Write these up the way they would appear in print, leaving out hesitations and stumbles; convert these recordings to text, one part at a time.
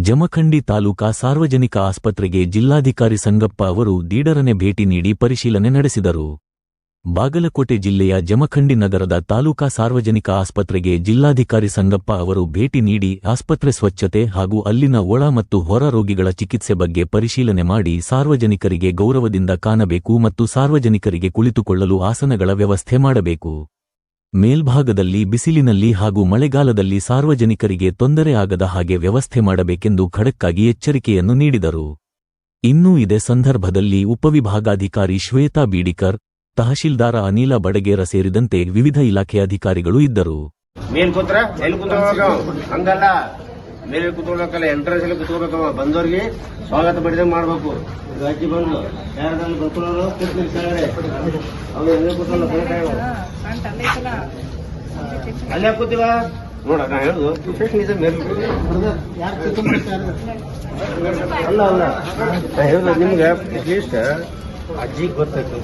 ಜಮಖಂಡಿ ತಾಲೂಕಾ ಸಾರ್ವಜನಿಕ ಆಸ್ಪತ್ರೆಗೆ ಜಿಲ್ಲಾಧಿಕಾರಿ ಸಂಗಪ್ಪ ಅವರು ದೀಡರನೆ ಭೇಟಿ ನೀಡಿ ಪರಿಶೀಲನೆ ನಡೆಸಿದರು. ಬಾಗಲಕೋಟೆ ಜಿಲ್ಲೆಯ ಜಮಖಂಡಿ ನಗರದ ತಾಲೂಕಾ ಸಾರ್ವಜನಿಕ ಆಸ್ಪತ್ರೆಗೆ ಜಿಲ್ಲಾಧಿಕಾರಿ ಸಂಗಪ್ಪ ಅವರು ಭೇಟಿ ನೀಡಿ ಆಸ್ಪತ್ರೆ ಸ್ವಚ್ಛತೆ ಹಾಗೂ ಅಲ್ಲಿನ ಒಳ ಮತ್ತು ಹೊರ ರೋಗಿಗಳ ಚಿಕಿತ್ಸೆ ಬಗ್ಗೆ ಪರಿಶೀಲನೆ ಮಾಡಿ ಸಾರ್ವಜನಿಕರಿಗೆ ಗೌರವದಿಂದ ಕಾಣಬೇಕು ಮತ್ತು ಸಾರ್ವಜನಿಕರಿಗೆ ಕುಳಿತುಕೊಳ್ಳಲು ಆಸನಗಳ ವ್ಯವಸ್ಥೆ ಮಾಡಬೇಕು. ಮೇಲ್ಭಾಗದಲ್ಲಿ ಬಿಸಿಲಿನಲ್ಲಿ ಹಾಗೂ ಮಳೆಗಾಲದಲ್ಲಿ ಸಾರ್ವಜನಿಕರಿಗೆ ತೊಂದರೆ ಆಗದ ಹಾಗೆ ವ್ಯವಸ್ಥೆ ಮಾಡಬೇಕೆಂದು ಖಡಕ್ಕಾಗಿ ಎಚ್ಚರಿಕೆಯನ್ನು ನೀಡಿದರು. ಇನ್ನೂ ಇದೇ ಸಂದರ್ಭದಲ್ಲಿ ಉಪವಿಭಾಗಾಧಿಕಾರಿ ಶ್ವೇತಾ ಬೀಡಿಕರ್, ತಹಶೀಲ್ದಾರ ಅನಿಲ ಬಡಗೇರ ಸೇರಿದಂತೆ ವಿವಿಧ ಇಲಾಖೆ ಅಧಿಕಾರಿಗಳು ಇದ್ದರು. ಮೇಲೆ ಕೂತ್ಕೊಳ್ಬೇಕಲ್ಲ, ಎಂಟ್ರೆನ್ಸ್ ಅಲ್ಲಿ ಕೂತ್ಕೋಬೇಕವ. ಬಂದವ್ರಿಗೆ ಸ್ವಾಗತ ಮಾಡಿದಂಗೆ ಮಾಡ್ಬೇಕು. ಅಜ್ಜಿ ಬಂದು ಯಾರಲ್ಲಿ ಬರ್ಕೊಳ್ಳೋರು ಕೂತ್ಕೊಂಡು ಕೆಳಗಡೆ ಅವ್ರು ಎಲ್ಲಿ ಕೂತ್ಕೊಳ್ಳೋ ಅಲ್ಲೇ ಕೂತೀವ ನೋಡ. ನಾ ಹೇಳುದು ಅಲ್ಲ ಅಲ್ಲ ನಾ ಹೇಳುದು ನಿಮ್ಗೆ ಅಟ್ಲೀಸ್ಟ್ ಅಜ್ಜಿಗೆ ಗೊತ್ತಾಗ್ತದೆ.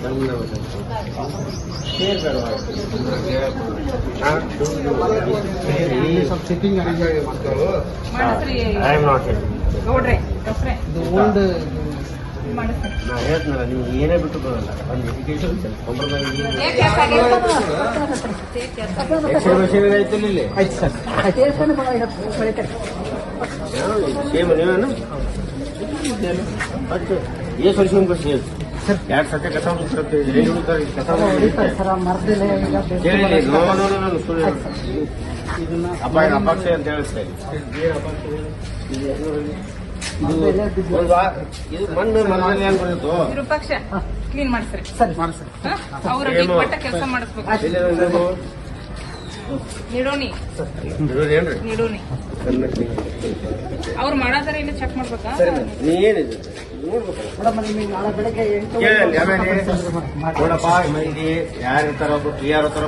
ನಾ ಹೇಳ್ತೀನಲ್ಲ, ನೀವು ಏನೇ ಬಿಟ್ಟು ಬರೋಲ್ಲ. ಒಂದು ಎಜುಕೇಶನ್ ಆಯ್ತಲ್ಲ ಇಲ್ಲಿ ಸೇಮ್ ನೀವೇನು ಎಷ್ಟು ವರ್ಷ ಬರ್ಸಿ ಹೇಳಿ. 2 ಸತಿ ಕಸ ಅಪಕ್ಷ ಅಂತ ಹೇಳ್ತಾರೆ. ಇದು ಮಣ್ಣು ಮರದಲ್ಲಿ ಏನ್ ಬಂದಿತ್ತು ಕ್ಲೀನ್ ಮಾಡಿಸ್ರಿ. ನಿಡೋನಿ ಅವ್ರು ಮಾಡಾದ್ರೆ ಇಲ್ಲಿ ಚೆಕ್ ಮಾಡ್ಬೇಕಾ? ನೀ ಏನಿದೆ ನೋಡಪ್ಪ, ಮಂದಿ ಯಾರು ಇರ್ತಾರ, ಒಬ್ರು PR ಇರ್ತಾರ,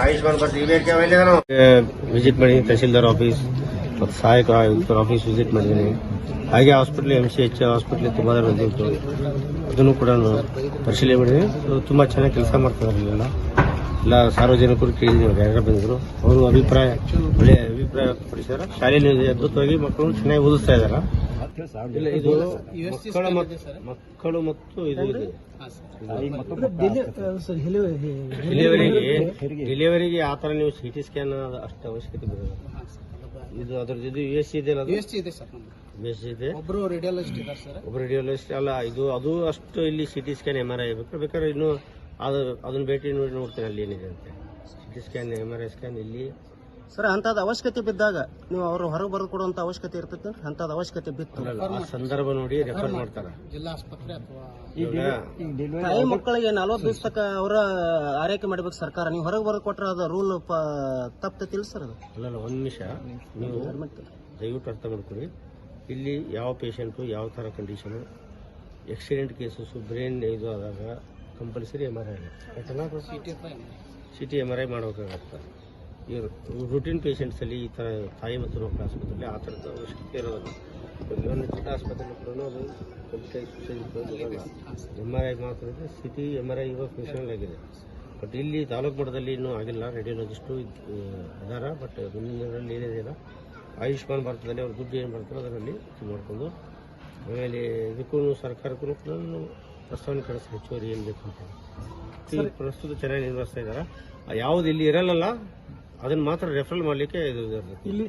ಆಯುಷ್ಮಾನ್ ಬರ್ತೀವಿ ವಿಸಿಟ್ ಮಾಡಿ. ತಹಶೀಲ್ದಾರ್ ಆಫೀಸ್ ಮತ್ತು ಸಹಾಯಕ ಆಯುಕ್ತರ ಆಫೀಸ್ ವಿಸಿಟ್ ಮಾಡಿದ್ದೀನಿ. ಹಾಗೆ ಹಾಸ್ಪಿಟ್ಲ್ MCH ಹಾಸ್ಪಿಟ್ಲ್ ತುಂಬಾ ಬಂದಿತ್ತು, ಅದನ್ನು ಕೂಡ ಪರಿಶೀಲನೆ ಮಾಡಿದ್ದೀನಿ. ತುಂಬಾ ಚೆನ್ನಾಗಿ ಕೆಲಸ ಮಾಡ್ತಾರೆ. ಎಲ್ಲ ಸಾರ್ವಜನಿಕರು ಕೇಳಿದ್ರು, ಯಾರು ಬಂದಿದ್ರು, ಅವರು ಅಭಿಪ್ರಾಯ ಒಳ್ಳೆ ಅಭಿಪ್ರಾಯ ವ್ಯಕ್ತಪಡಿಸಿದಾರೆ. ಶಾಲೆಯಲ್ಲಿ ಅದ್ಭುತವಾಗಿ ಮಕ್ಕಳು ಚೆನ್ನಾಗಿ ಓದಿಸ್ತಾ ಇದಾರೆ. ಇದು ಮಕ್ಕಳು ಮತ್ತು ಡೆಲಿವರಿಗೆ ಆ ತರ ನೀವು CT ಸ್ಕ್ಯಾನ್ ಅಷ್ಟು ಅವಶ್ಯಕತೆ ಬರೋದು. ಇದು ಅದ್ರದ್ದು ಇದು USC ಇದೆ ಅಲ್ಲ? USC ಇದೆ. ಒಬ್ರು ರೇಡಿಯೋಲಜಿಸ್ಟ್ ಅಲ್ಲ ಇದು. ಅದು ಅಷ್ಟು ಇಲ್ಲಿ CT ಸ್ಕ್ಯಾನ್ MRI ಬೇಕಾದ್ರೆ ಇನ್ನು ಅದನ್ನ ಭೇಟಿ ನೋಡಿ ನೋಡ್ತೇನೆ ಅಲ್ಲಿ ಏನಿದೆ ಅಂತ. CT ಸ್ಕ್ಯಾನ್ MRI ಸ್ಕ್ಯಾನ್ ಇಲ್ಲಿ ಸರ್ ಅಂತದ ಅವಶ್ಯಕತೆ ಬಿದ್ದಾಗ ನೀವು ಅವರು ಹೊರಗೆ ಬರೆದು ಕೊಡುವಂತ ಅವಶ್ಯಕತೆ ಇರ್ತೈತೆ. ಅಂತದ ಅವಶ್ಯಕತೆ ಬಿತ್ತು ಆ ಸಂದರ್ಭ ನೋಡಿ ರೆಫರ್ ಮಾಡ್ತಾರೆ ಜಿಲ್ಲಾ ಆಸ್ಪತ್ರೆ ಅಥವಾ ತಾಯಿ ಮಕ್ಕಳಿಗೆ 40 ದಿವಸಕ್ಕೆ ಅವರ ಆರೈಕೆ ಮಾಡ್ಬೇಕು ಸರ್ಕಾರ. ನೀವು ಹೊರಗೆ ಬರೆದು ಕೊಟ್ರೆ ಅದು ರೂಲ್ ತಪ್ಪತಿಲ್ಲ ಸರ್. ಅದು ಅಲ್ಲ, ಒಂದು ನಿಮಿಷ ನೀವು ದಯವಿಟ್ಟು ಅರ್ಥ ಮಾಡ್ಕೊಳ್ಳಿ. ಇಲ್ಲಿ ಯಾವ ಪೇಷಂಟು ಯಾವ ತರ ಕಂಡೀಷನು, ಆಕ್ಸಿಡೆಂಟ್ ಕೇಸಸ್, ಬ್ರೈನ್ ಇದು ಆದಾಗ ಕಂಪಲ್ಸರಿ MRI CT MRI ಮಾಡಬೇಕಾಗತ್ತೆ. ಈ ರೂಟೀನ್ ಪೇಷಂಟ್ಸ್ ಅಲ್ಲಿ ಈ ತರ ತಾಯಿ ಮತ್ತು ಮಕ್ಕಳ ಆಸ್ಪತ್ರೆಯಲ್ಲಿ ಆ ಥರದ ಅವಶ್ಯಕತೆ ಇರೋದಿಲ್ಲ. ಚಿಕ್ಕ ಆಸ್ಪತ್ರೆ ಕೂಡ ಅದು MRI ಮಾತ್ರ CT MRI ಇವಾಗ ಫಂಕ್ಷನಲ್ ಆಗಿದೆ. ಬಟ್ ಇಲ್ಲಿ ತಾಲೂಕು ಮಟ್ಟದಲ್ಲಿ ಇನ್ನೂ ಆಗಿಲ್ಲ. ರೇಡಿಯೋಲಜಿಸ್ಟು ಇದಾರ. ಬಟ್ ಮುಂದಿನ ದಿನಗಳಲ್ಲಿ ಏನಿದೆಯಲ್ಲ ಆಯುಷ್ಮಾನ್ ಭಾರತದಲ್ಲಿ ಅವ್ರ ದುಡ್ಡು ಏನು ಬರ್ತಾರೋ ಅದರಲ್ಲಿ ಮಾಡಿಕೊಂಡು ಆಮೇಲೆ ಇದಕ್ಕೂ ಸರ್ಕಾರಕ್ಕೂ ಕೂಡ ಪ್ರಸ್ತಾವನೆ ಕಳಿಸಿ ಹೆಚ್ಚುವರಿ ಏನು ಬೇಕು ಅಂತ. ಪ್ರಸ್ತುತ ಚೆನ್ನಾಗಿ ನಿರ್ವಹಿಸ್ತಾ ಇದ್ದಾರೆ. ಯಾವ್ದು ಇಲ್ಲಿ ಇರಲ್ಲ ಅದನ್ನ ಮಾತ್ರ ರೆಫರಲ್ ಮಾಡಲಿಕ್ಕೆ ಇದು